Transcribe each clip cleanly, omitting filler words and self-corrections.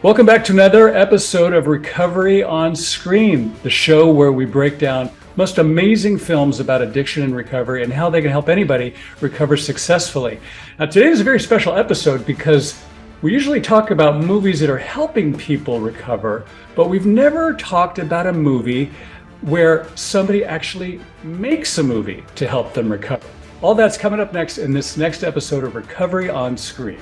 Welcome back to another episode of Recovery on Screen, the show where we break down most amazing films about addiction and recovery and how they can help anybody recover successfully. Now, today is a very special episode because we usually talk about movies that are helping people recover, but we've never talked about a movie where somebody actually makes a movie to help them recover. All that's coming up next in this next episode of Recovery on Screen.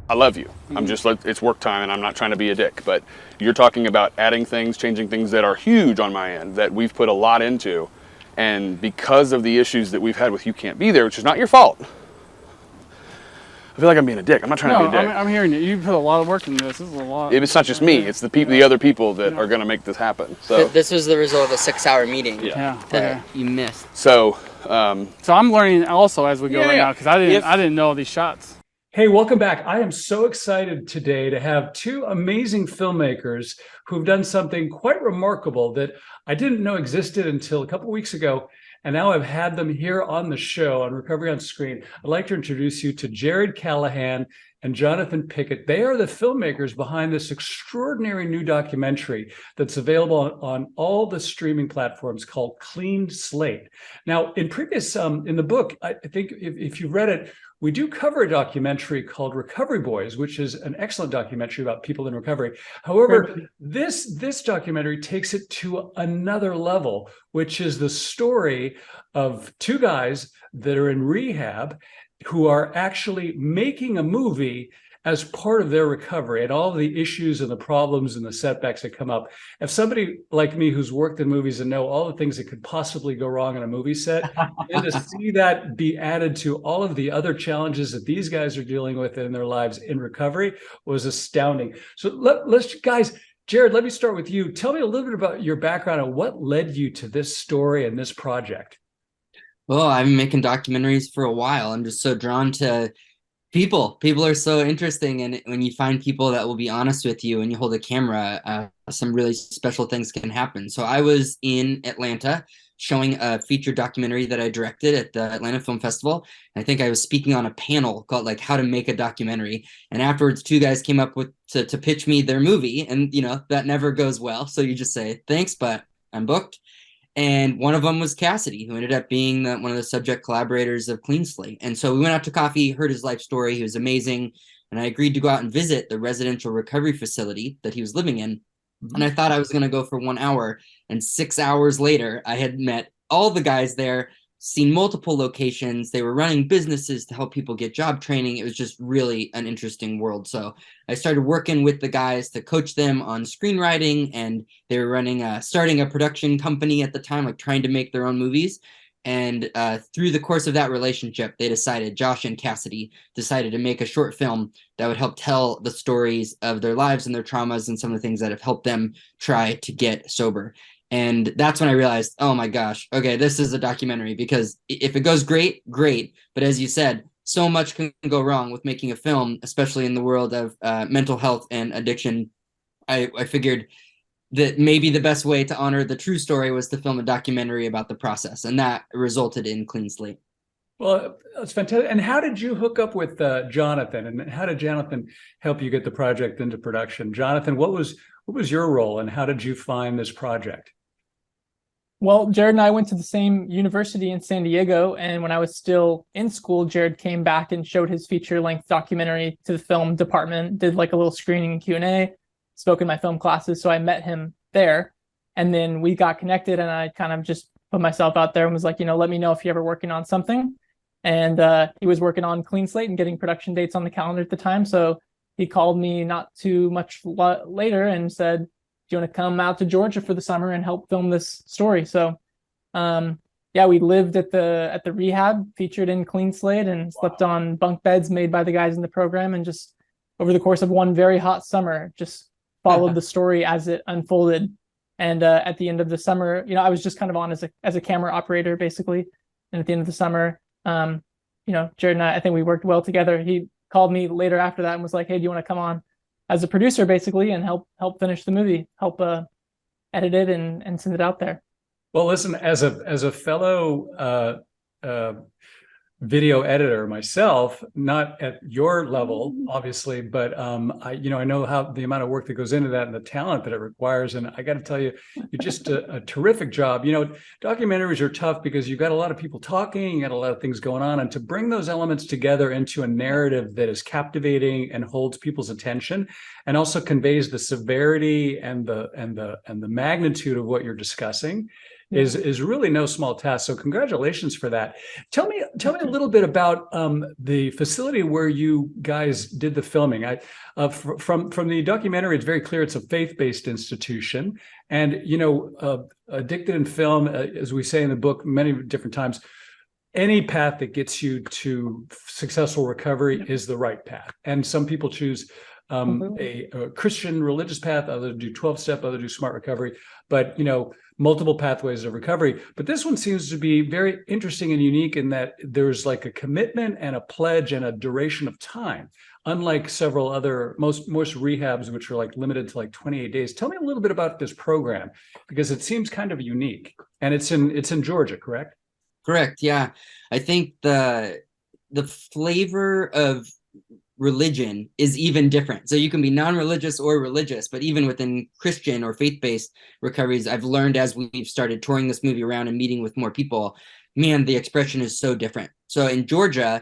I love you. I'm just like, it's work time and I'm not trying to be a dick, but you're talking about adding things, changing things that are huge on my end that we've put a lot into. And because of the issues that we've had with You Can't Be There, which is not your fault. I feel like I'm being a dick. I'm not trying to be a dick. I'm hearing you. You put a lot of work into this. This is a lot. It's not just me. It's the other people that are going to make this happen. So This was the result of a 6-hour meeting Yeah. that you missed. So I'm learning also as we go right now because I didn't know these shots. Hey, welcome back. I am so excited today to have two amazing filmmakers who've done something quite remarkable that I didn't know existed until a couple weeks ago. And now I've had them here on the show on Recovery on Screen. I'd like to introduce you to Jared Callahan and Jonathan Pickett. They are the filmmakers behind this extraordinary new documentary that's available on all the streaming platforms called Clean Slate. Now, in previous, in the book, I think if you've read it, we do cover a documentary called Recovery Boys, which is an excellent documentary about people in recovery. However, this documentary takes it to another level, which is the story of two guys that are in rehab who are actually making a movie as part of their recovery and all the issues and the problems and the setbacks that come up. If somebody like me who's worked in movies and know all the things that could possibly go wrong on a movie set, and to see that be added to all of the other challenges that these guys are dealing with in their lives in recovery was astounding. So let's guys, Jared, let me start with you. Tell me a little bit about your background and what led you to this story and this project. Well, I've been making documentaries for a while. I'm just so drawn to people are so interesting, and when you find people that will be honest with you and you hold a camera, some really special things can happen. So I was in Atlanta showing a feature documentary that I directed at the Atlanta Film Festival. And I think I was speaking on a panel called like How to Make a Documentary, and afterwards two guys came up with to pitch me their movie, and that never goes well, so you just say thanks, but I'm booked. And one of them was Cassidy, who ended up being one of the subject collaborators of Clean Slate. And so we went out to coffee, heard his life story. He was amazing. And I agreed to go out and visit the residential recovery facility that he was living in. And I thought I was going to go for 1 hour. And 6 hours later, I had met all the guys there, seen multiple locations. They were running businesses to help people get job training. It was just really an interesting world. So I started working with the guys to coach them on screenwriting, and they were starting a production company at the time, like trying to make their own movies. And through the course of that relationship, Josh and Cassidy decided to make a short film that would help tell the stories of their lives and their traumas and some of the things that have helped them try to get sober. And that's when I realized, oh my gosh, okay, this is a documentary, because if it goes great. But as you said, so much can go wrong with making a film, especially in the world of mental health and addiction. I figured that maybe the best way to honor the true story was to film a documentary about the process. And that resulted in Clean Slate. Well, that's fantastic. And how did you hook up with Jonathan? And how did Jonathan help you get the project into production? Jonathan, what was your role, and how did you find this project? Well, Jared and I went to the same university in San Diego, and when I was still in school, Jared came back and showed his feature-length documentary to the film department, did like a little screening and Q&A, spoke in my film classes, so I met him there. And then we got connected, and I kind of just put myself out there and was like, let me know if you're ever working on something. And he was working on Clean Slate and getting production dates on the calendar at the time, so he called me not too much later and said, do you want to come out to Georgia for the summer and help film this story? So, we lived at the rehab, featured in Clean Slate, and slept on bunk beds made by the guys in the program. And just over the course of one very hot summer, just followed the story as it unfolded. And at the end of the summer, I was just kind of on as a camera operator, basically. And at the end of the summer, Jared and I think we worked well together. He called me later after that and was like, hey, do you want to come on as a producer basically, and help finish the movie, help edit it and send it out there. Well, listen, as a fellow video editor myself, not at your level, obviously, but I know how the amount of work that goes into that and the talent that it requires. And I got to tell you, you're just a terrific job. Documentaries are tough because you've got a lot of people talking, you got a lot of things going on, and to bring those elements together into a narrative that is captivating and holds people's attention, and also conveys the severity and the magnitude of what you're discussing is really no small task. So congratulations for that. Tell me a little bit about the facility where you guys did the filming. From the documentary, it's very clear it's a faith-based institution, and addicted in film, as we say in the book many different times, any path that gets you to successful recovery is the right path. And some people choose a Christian religious path, others do 12-step, others do smart recovery, but multiple pathways of recovery. But this one seems to be very interesting and unique in that there's like a commitment and a pledge and a duration of time, unlike several other most rehabs, which are like limited to like 28 days. Tell me a little bit about this program, because it seems kind of unique, and it's in Georgia, correct? Correct. Yeah. I think the flavor of religion is even different. So you can be non-religious or religious, but even within Christian or faith-based recoveries, I've learned as we've started touring this movie around and meeting with more people, man, the expression is so different. So in Georgia,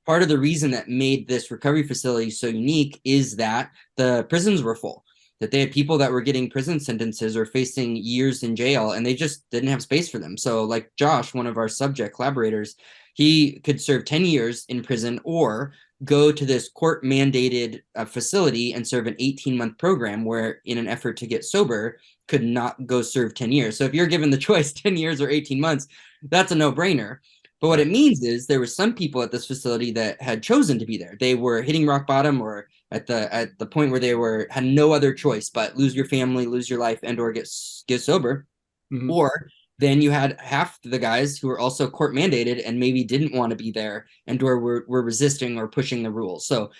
part of the reason that made this recovery facility so unique is that the prisons were full, that they had people that were getting prison sentences or facing years in jail, and they just didn't have space for them. So like Josh, one of our subject collaborators, he could serve 10 years in prison or go to this court-mandated facility and serve an 18-month program where, in an effort to get sober, could not go serve 10 years. So if you're given the choice, 10 years or 18 months, that's a no-brainer. But what it means is there were some people at this facility that had chosen to be there. They were hitting rock bottom or at the point where they had no other choice but lose your family, lose your life, and or get sober. Mm-hmm. Or then you had half the guys who were also court mandated and maybe didn't want to be there and or were resisting or pushing the rules. So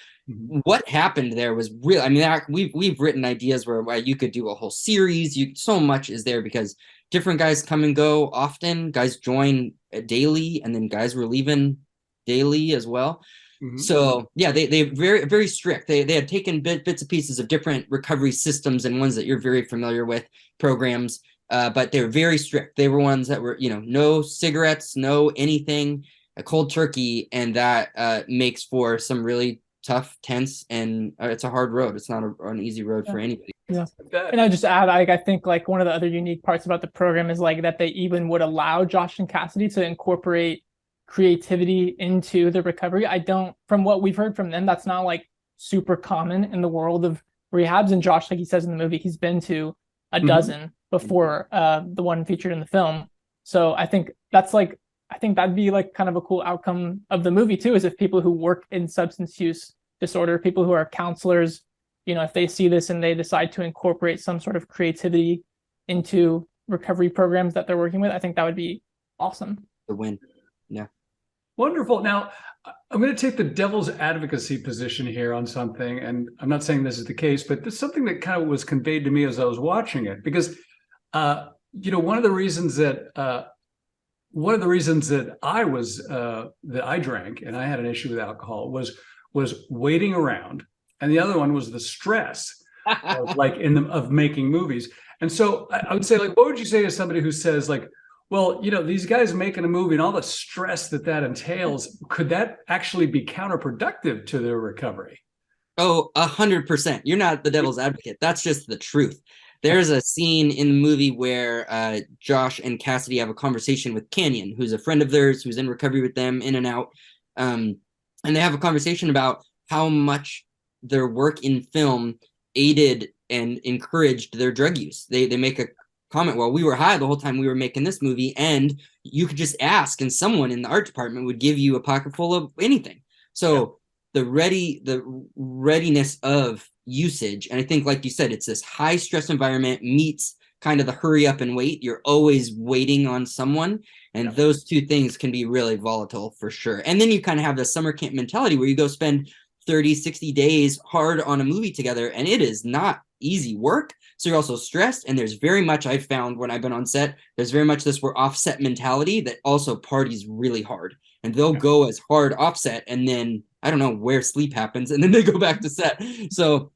what happened there was real. I mean, we've written ideas where you could do a whole series. So much is there because different guys come and go often. Guys join daily, and then guys were leaving daily as well. Mm-hmm. So yeah, they very, very strict. They had taken bits and pieces of different recovery systems and ones that you're very familiar with, programs. But they were very strict. They were ones that were, no cigarettes, no anything, a cold turkey. And that makes for some really tough, tense, and it's a hard road. It's not an easy road for anybody. Yeah. And I just add, I think like one of the other unique parts about the program is like that they even would allow Josh and Cassidy to incorporate creativity into the recovery. From what we've heard from them, that's not like super common in the world of rehabs. And Josh, like he says in the movie, he's been to a dozen before the one featured in the film. So I think that'd be like kind of a cool outcome of the movie too, is if people who work in substance use disorder, people who are counselors, if they see this and they decide to incorporate some sort of creativity into recovery programs that they're working with, I think that would be awesome. The win. Yeah. Wonderful. Now, I'm going to take the devil's advocacy position here on something, and I'm not saying this is the case, but this is something that kind of was conveyed to me as I was watching it, because one of the reasons that I drank and I had an issue with alcohol was waiting around, and the other one was the stress of making movies. And so I would say, like, what would you say to somebody who says, like, well, these guys making a movie and all the stress that entails, could that actually be counterproductive to their recovery? Oh, 100%. You're not the devil's advocate. That's just the truth. There's a scene in the movie where Josh and Cassidy have a conversation with Canyon, who's a friend of theirs, who's in recovery with them, in and out. And they have a conversation about how much their work in film aided and encouraged their drug use. They make a comment, well, we were high the whole time we were making this movie, and you could just ask, and someone in the art department would give you a pocket full of anything. So the readiness of usage, and I think, like you said, it's this high stress environment meets kind of the hurry up and wait. You're always waiting on someone, and those two things can be really volatile for sure. And then you kind of have the summer camp mentality where you go spend 30, 60 days hard on a movie together, and it is not easy work. So you're also stressed, and there's very much, I've found when I've been on set, there's very much this we're offset mentality that also parties really hard, and they'll go as hard offset, and then I don't know where sleep happens, and then they go back to set. So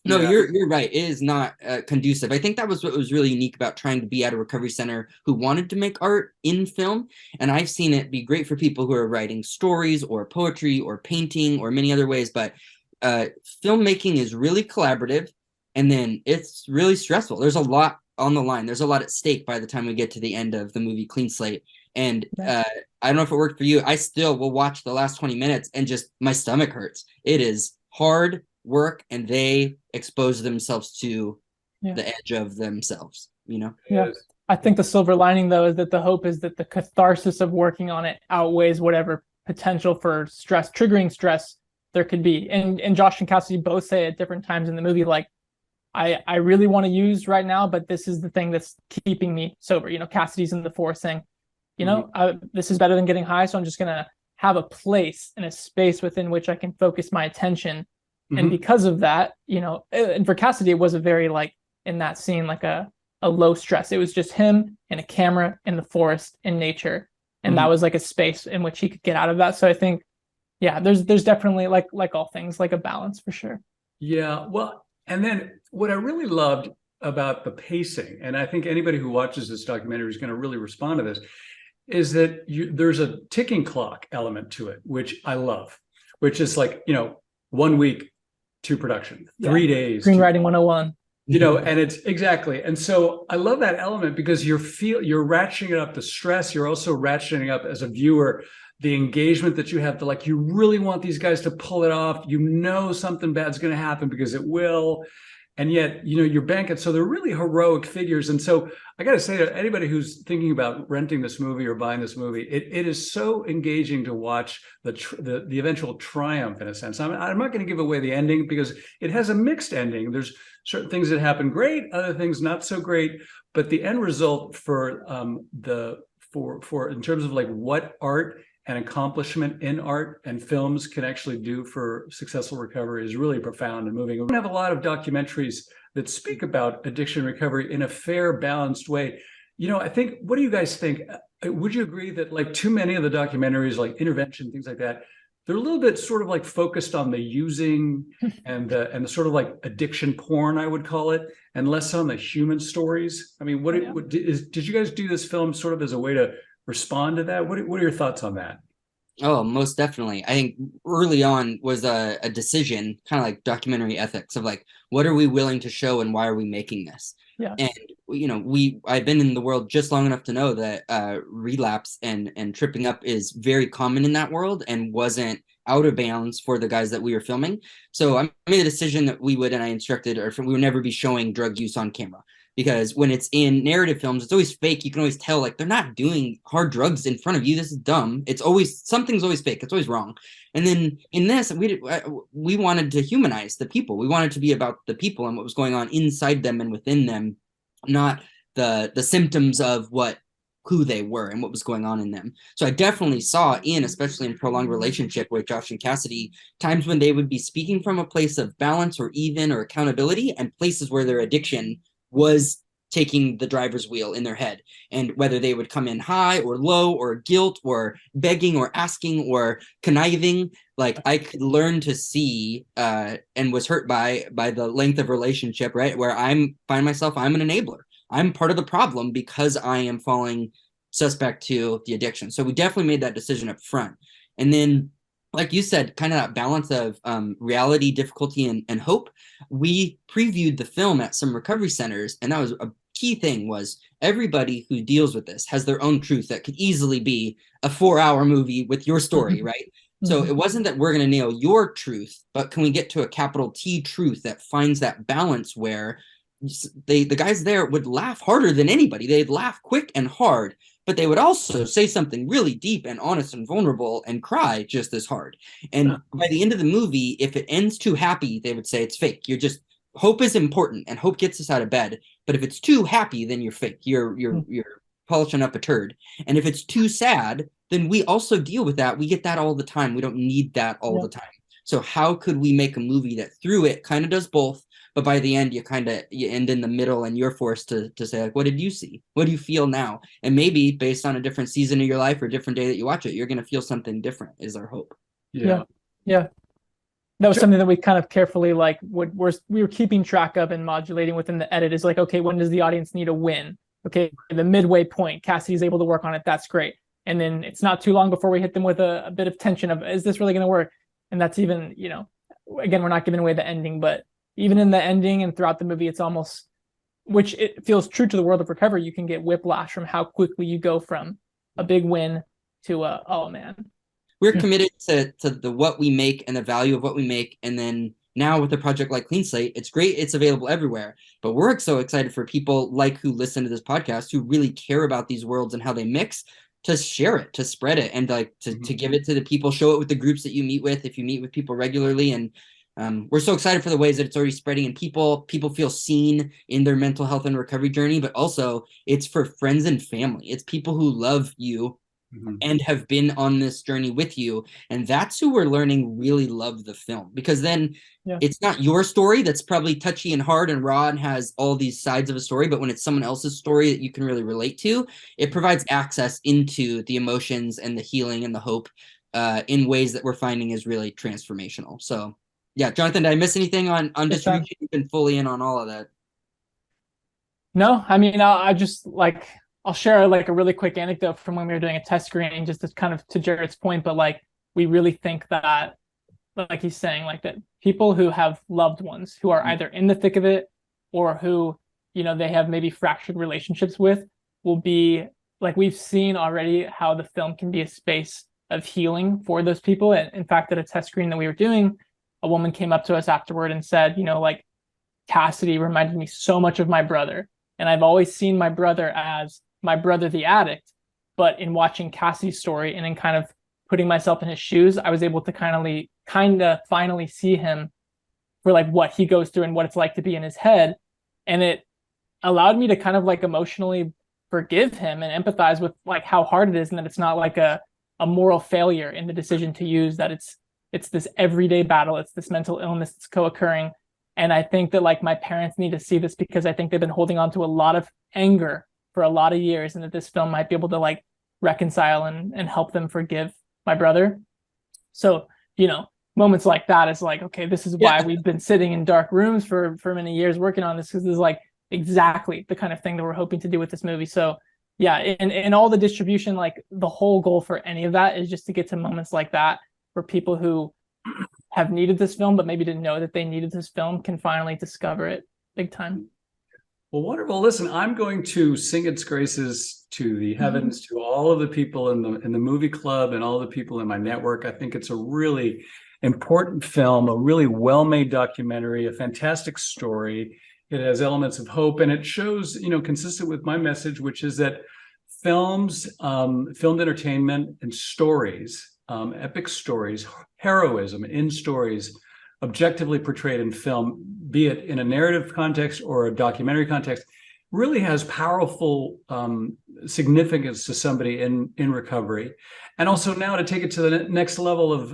no, you're right. It is not conducive. I think that was what was really unique about trying to be at a recovery center who wanted to make art in film. And I've seen it be great for people who are writing stories or poetry or painting or many other ways. But filmmaking is really collaborative, and then it's really stressful. There's a lot on the line. There's a lot at stake by the time we get to the end of the movie Clean Slate. And I don't know if it worked for you. I still will watch the last 20 minutes and just my stomach hurts. It is hard work, and they expose themselves to the edge of themselves, you know? Yeah. I think the silver lining, though, is that the hope is that the catharsis of working on it outweighs whatever potential for stress, triggering stress there could be. And Josh and Cassidy both say at different times in the movie, like, I really want to use right now, but this is the thing that's keeping me sober. You know, Cassidy's in the forest saying, you know, this is better than getting high, so I'm just going to have a place and a space within which I can focus my attention. And because of that, you know, and for Cassidy, it was a very, like, in that scene, like a low stress. It was just him and a camera in the forest in nature. And that was like a space in which he could get out of that. So I think, yeah, there's definitely, like all things, like a balance for sure. Yeah. Well, and then what I really loved about the pacing, and I think anybody who watches this documentary is going to really respond to this, is that there's a ticking clock element to it, which I love, which is like, you know, 1 week to production, 3 days. Screenwriting 101. You know, and it's exactly. And so I love that element because you're ratcheting up the stress. You're also ratcheting up as a viewer the engagement that you have to, like, you really want these guys to pull it off. You know something bad's going to happen because it will. And yet, you know, you're banking. So they're really heroic figures. And so I got to say to anybody who's thinking about renting this movie or buying this movie, it is so engaging to watch the eventual triumph, in a sense. I'm not going to give away the ending because it has a mixed ending. There's certain things that happen great, other things not so great. But the end result for in terms of like what art and accomplishment in art and films can actually do for successful recovery is really profound and moving. We have a lot of documentaries that speak about addiction recovery in a fair, balanced way. You know, I think, what do you guys think? Would you agree that, like, too many of the documentaries, like Intervention, things like that, they're a little bit sort of like focused on the using and the sort of like addiction porn, I would call it, and less on the human stories? I mean, did you guys do this film sort of as a way to respond to that? What are your thoughts on that? Oh, most definitely. I think early on was a decision, kind of like documentary ethics, of like, what are we willing to show and why are we making this? Yeah. And, you know, I've been in the world just long enough to know that relapse and tripping up is very common in that world and wasn't out of bounds for the guys that we were filming. So I made a decision that we would never be showing drug use on camera. Because when it's in narrative films, it's always fake. You can always tell, like, they're not doing hard drugs in front of you. This is dumb. Something's always fake. It's always wrong. And then in this, we wanted to humanize the people. We wanted to be about the people and what was going on inside them and within them, not the symptoms of who they were and what was going on in them. So I definitely saw especially in Prolonged Relationship with Josh and Cassidy, times when they would be speaking from a place of balance or even or accountability, and places where their addiction was taking the driver's wheel in their head, and whether they would come in high or low or guilt or begging or asking or conniving, like, I could learn to see and was hurt by the length of relationship, right, where I'm an enabler. I'm part of the problem because I am falling suspect to the addiction. So we definitely made that decision up front. And then, like you said, kind of that balance of reality, difficulty, and hope. We previewed the film at some recovery centers, and that was a key thing, was everybody who deals with this has their own truth that could easily be a 4-hour movie with your story, right? So it wasn't that we're going to nail your truth, but can we get to a capital T truth that finds that balance where the guys there would laugh harder than anybody. They'd laugh quick and hard, but they would also say something really deep and honest and vulnerable and cry just as hard. And by the end of the movie, if it ends too happy, they would say it's fake. Hope is important and hope gets us out of bed. But if it's too happy, then you're fake. You're polishing up a turd. And if it's too sad, then we also deal with that. We get that all the time. We don't need that all the time. So how could we make a movie that through it kind of does both, but by the end you end in the middle and you're forced to say, like, what did you see? What do you feel now? And maybe based on a different season of your life or a different day that you watch it, you're going to feel something different, is our hope. Yeah. That was something that we kind of carefully we were keeping track of and modulating within the edit, is like, okay, when does the audience need a win? Okay, the midway point, Cassidy's able to work on it. That's great. And then it's not too long before we hit them with a bit of tension of, is this really going to work? And that's even, again, we're not giving away the ending, but even in the ending and throughout the movie, it's almost, which it feels true to the world of recovery, you can get whiplash from how quickly you go from a big win to oh man. We're committed to the what we make and the value of what we make. And then now with a project like Clean Slate, it's great. It's available everywhere. But we're so excited for people like who listen to this podcast, who really care about these worlds and how they mix, to share it, to spread it, and to give it to the people, show it with the groups that you meet with, if you meet with people regularly. And we're so excited for the ways that it's already spreading, and people feel seen in their mental health and recovery journey, but also it's for friends and family. It's people who love you and have been on this journey with you. And that's who we're learning really love the film, because then it's not your story that's probably touchy and hard and raw and has all these sides of a story, but when it's someone else's story that you can really relate to, it provides access into the emotions and the healing and the hope in ways that we're finding is really transformational. So yeah, Jonathan, did I miss anything on distribution? You've been fully in on all of that. No, I mean, I'll share a really quick anecdote from when we were doing a test screening, just to kind of to Jared's point, but we really think that, like he's saying, that people who have loved ones who are either in the thick of it or who, they have maybe fractured relationships with, will be, we've seen already how the film can be a space of healing for those people. And in fact, at a test screen that we were doing, a woman came up to us afterward and said, Cassidy reminded me so much of my brother. And I've always seen my brother as my brother, the addict. But in watching Cassie's story and in kind of putting myself in his shoes, I was able to kind of finally see him for what he goes through and what it's like to be in his head. And it allowed me to kind of emotionally forgive him and empathize with how hard it is, and that it's not a moral failure in the decision to use, that it's this everyday battle. It's this mental illness that's co-occurring. And I think that my parents need to see this, because I think they've been holding on to a lot of anger for a lot of years, and that this film might be able to reconcile and help them forgive my brother. So, moments like that is okay, this is why we've been sitting in dark rooms for many years working on this, because this is exactly the kind of thing that we're hoping to do with this movie. So yeah, in all the distribution, the whole goal for any of that is just to get to moments like that, where people who have needed this film but maybe didn't know that they needed this film can finally discover it big time. Well, wonderful. Listen, I'm going to sing its graces to the heavens, to all of the people in the movie club and all the people in my network. I think it's a really important film, a really well-made documentary, a fantastic story. It has elements of hope, and it shows, consistent with my message, which is that filmed entertainment and stories, epic stories, heroism in stories, objectively portrayed in film, be it in a narrative context or a documentary context, really has powerful significance to somebody in recovery. And also now to take it to the next level of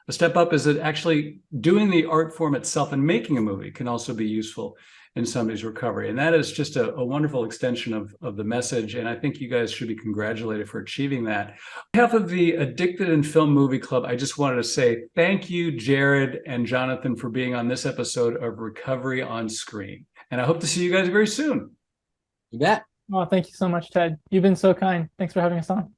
a step up, is that actually doing the art form itself and making a movie can also be useful in somebody's recovery. And that is just a wonderful extension of the message. And I think you guys should be congratulated for achieving that. On behalf of the Addicted in Film Movie Club, I just wanted to say thank you, Jared and Jonathan, for being on this episode of Recovery on Screen. And I hope to see you guys very soon. You bet. Oh, thank you so much, Ted. You've been so kind. Thanks for having us on.